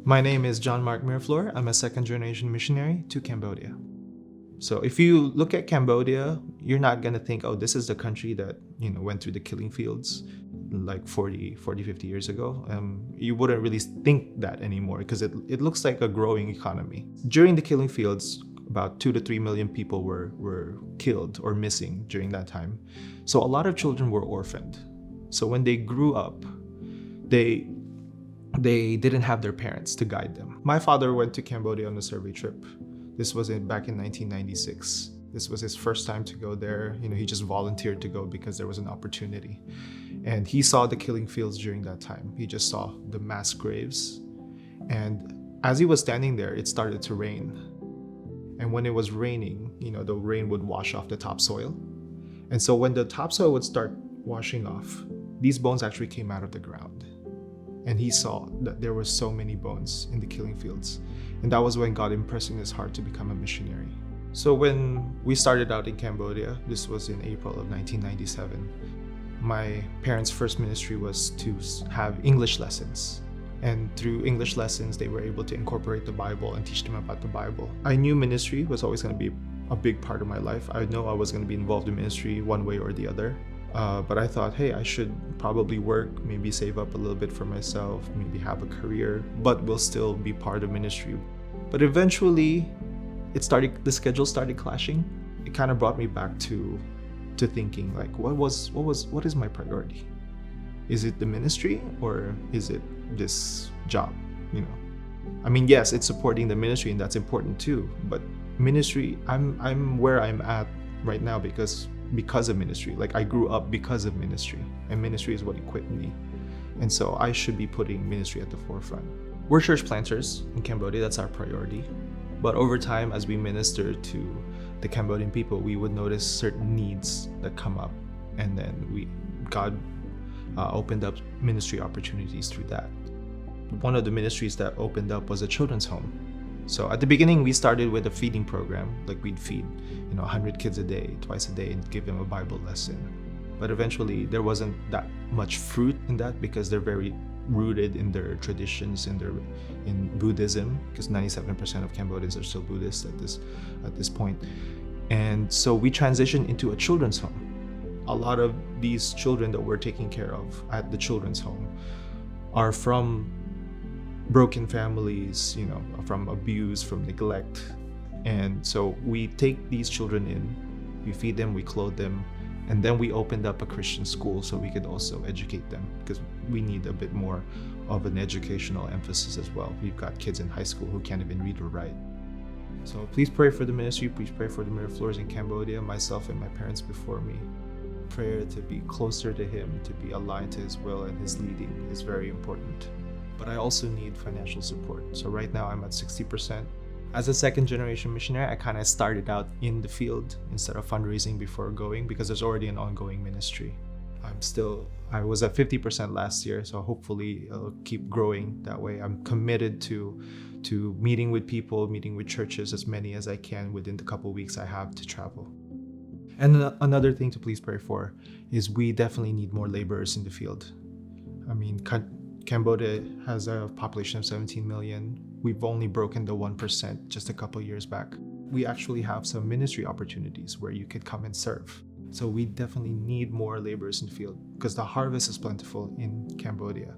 My name is John Mark Miraflor. I'm a second-generation missionary to Cambodia. So if you look at Cambodia, you're not going to think, oh, this is the country that, went through the killing fields like 50 years ago. You wouldn't really think that anymore because it looks like a growing economy. During the killing fields, about 2 to 3 million people were killed or missing during that time. So a lot of children were orphaned. So when they grew up, they didn't have their parents to guide them. My father went to Cambodia on a survey trip. This was back in 1996. This was his first time to go there. He just volunteered to go because there was an opportunity. And he saw the killing fields during that time. He just saw the mass graves. And as he was standing there, it started to rain. And when it was raining, the rain would wash off the topsoil. And so when the topsoil would start washing off, these bones actually came out of the ground. And he saw that there were so many bones in the killing fields. And that was when God impressed in his heart to become a missionary. So when we started out in Cambodia, this was in April of 1997, my parents' first ministry was to have English lessons. And through English lessons, they were able to incorporate the Bible and teach them about the Bible. I knew ministry was always going to be a big part of my life. I know I was going to be involved in ministry one way or the other. But I thought, hey, I should probably work, maybe save up a little bit for myself, maybe have a career, but will still be part of ministry. But eventually, the schedule started clashing. It kind of brought me back to thinking, like, what is my priority? Is it the ministry or is it this job? I mean, yes, it's supporting the ministry and that's important too. But ministry, I'm where I'm at right now because of ministry. Like, I grew up because of ministry, and ministry is what equipped me. And so I should be putting ministry at the forefront. We're church planters in Cambodia, that's our priority. But over time, as we minister to the Cambodian people, we would notice certain needs that come up. And then God opened up ministry opportunities through that. One of the ministries that opened up was a children's home. So at the beginning, we started with a feeding program. Like, we'd feed 100 kids a day, twice a day, and give them a Bible lesson. But eventually, there wasn't that much fruit in that because they're very rooted in their traditions, in Buddhism, because 97% of Cambodians are still Buddhist at this point. And so we transitioned into a children's home. A lot of these children that we're taking care of at the children's home are from broken families, from abuse, from neglect. And so we take these children in, we feed them, we clothe them, and then we opened up a Christian school so we could also educate them because we need a bit more of an educational emphasis as well. We've got kids in high school who can't even read or write. So please pray for the ministry, please pray for the Miraflors in Cambodia, myself and my parents before me. Prayer to be closer to him, to be aligned to his will and his leading is very important. But I also need financial support. So right now I'm at 60%. As a second-generation missionary, I kind of started out in the field instead of fundraising before going because there's already an ongoing ministry. I was at 50% last year, so hopefully it'll keep growing that way. I'm committed to meeting with people, meeting with churches, as many as I can within the couple weeks I have to travel. And another thing to please pray for is we definitely need more laborers in the field. I mean, Cambodia has a population of 17 million. We've only broken the 1% just a couple years back. We actually have some ministry opportunities where you could come and serve. So we definitely need more laborers in the field because the harvest is plentiful in Cambodia.